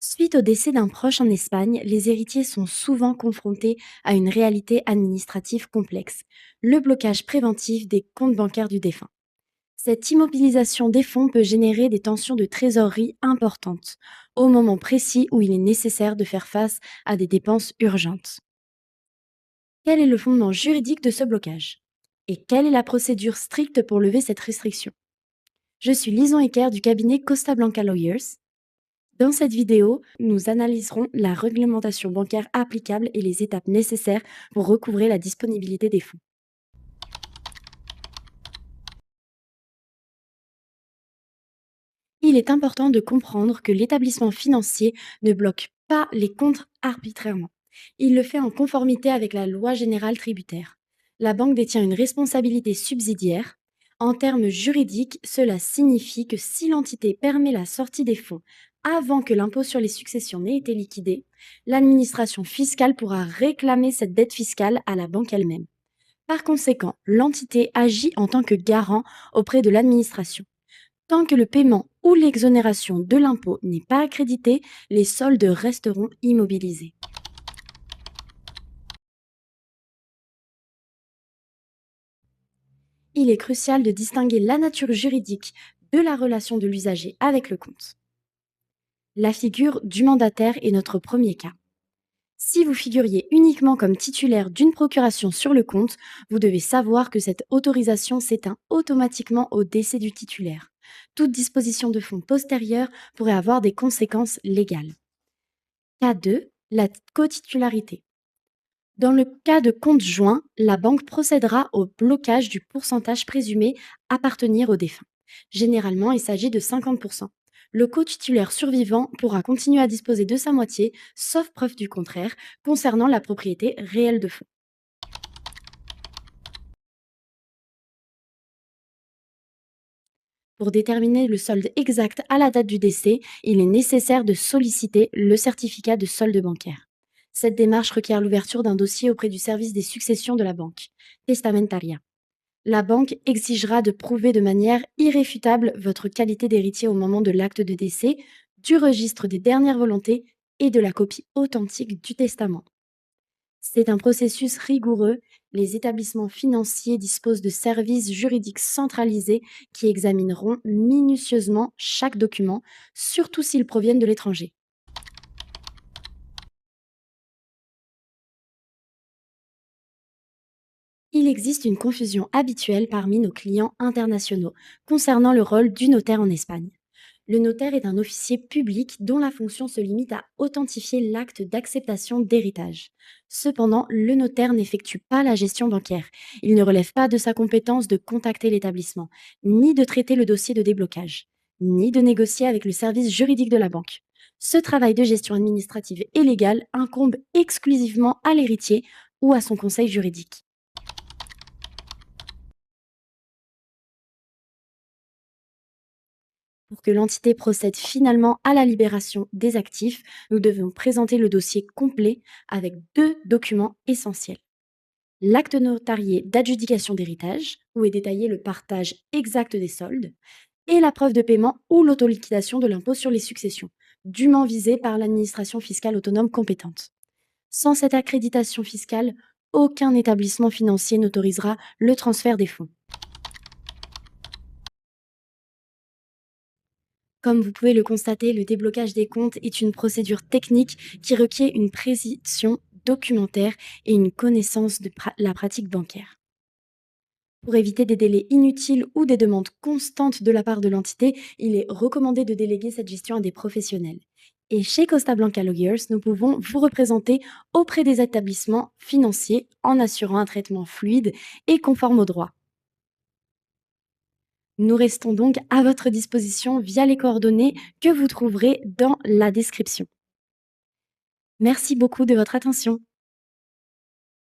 Suite au décès d'un proche en Espagne, les héritiers sont souvent confrontés à une réalité administrative complexe, le blocage préventif des comptes bancaires du défunt. Cette immobilisation des fonds peut générer des tensions de trésorerie importantes, au moment précis où il est nécessaire de faire face à des dépenses urgentes. Quel est le fondement juridique de ce blocage? Et quelle est la procédure stricte pour lever cette restriction? Je suis Lison Ecker du cabinet Costa Blanca Lawyers. Dans cette vidéo, nous analyserons la réglementation bancaire applicable et les étapes nécessaires pour recouvrer la disponibilité des fonds. Il est important de comprendre que l'établissement financier ne bloque pas les comptes arbitrairement. Il le fait en conformité avec la loi générale tributaire. La banque détient une responsabilité subsidiaire. En termes juridiques, cela signifie que si l'entité permet la sortie des fonds avant que l'impôt sur les successions n'ait été liquidé, l'administration fiscale pourra réclamer cette dette fiscale à la banque elle-même. Par conséquent, l'entité agit en tant que garant auprès de l'administration. Tant que le paiement ou l'exonération de l'impôt n'est pas accrédité, les soldes resteront immobilisés. Il est crucial de distinguer la nature juridique de la relation de l'usager avec le compte. La figure du mandataire est notre premier cas. Si vous figuriez uniquement comme titulaire d'une procuration sur le compte, vous devez savoir que cette autorisation s'éteint automatiquement au décès du titulaire. Toute disposition de fonds postérieure pourrait avoir des conséquences légales. Cas 2, la cotitularité. Dans le cas de compte joint, la banque procédera au blocage du pourcentage présumé appartenir au défunt. Généralement, il s'agit de 50%. Le co-titulaire survivant pourra continuer à disposer de sa moitié, sauf preuve du contraire, concernant la propriété réelle de fonds. Pour déterminer le solde exact à la date du décès, il est nécessaire de solliciter le certificat de solde bancaire. Cette démarche requiert l'ouverture d'un dossier auprès du service des successions de la banque, Testamentaria. La banque exigera de prouver de manière irréfutable votre qualité d'héritier au moment de l'acte de décès, du registre des dernières volontés et de la copie authentique du testament. C'est un processus rigoureux. Les établissements financiers disposent de services juridiques centralisés qui examineront minutieusement chaque document, surtout s'ils proviennent de l'étranger. Il existe une confusion habituelle parmi nos clients internationaux concernant le rôle du notaire en Espagne. Le notaire est un officier public dont la fonction se limite à authentifier l'acte d'acceptation d'héritage. Cependant, le notaire n'effectue pas la gestion bancaire. Il ne relève pas de sa compétence de contacter l'établissement, ni de traiter le dossier de déblocage, ni de négocier avec le service juridique de la banque. Ce travail de gestion administrative et légale incombe exclusivement à l'héritier ou à son conseil juridique. Pour que l'entité procède finalement à la libération des actifs, nous devons présenter le dossier complet avec deux documents essentiels. L'acte notarié d'adjudication d'héritage, où est détaillé le partage exact des soldes, et la preuve de paiement ou l'autoliquidation de l'impôt sur les successions, dûment visée par l'administration fiscale autonome compétente. Sans cette accréditation fiscale, aucun établissement financier n'autorisera le transfert des fonds. Comme vous pouvez le constater, le déblocage des comptes est une procédure technique qui requiert une précision documentaire et une connaissance de la pratique bancaire. Pour éviter des délais inutiles ou des demandes constantes de la part de l'entité, il est recommandé de déléguer cette gestion à des professionnels. Et chez Costa Blanca Lawyers, nous pouvons vous représenter auprès des établissements financiers en assurant un traitement fluide et conforme au droit. Nous restons donc à votre disposition via les coordonnées que vous trouverez dans la description. Merci beaucoup de votre attention.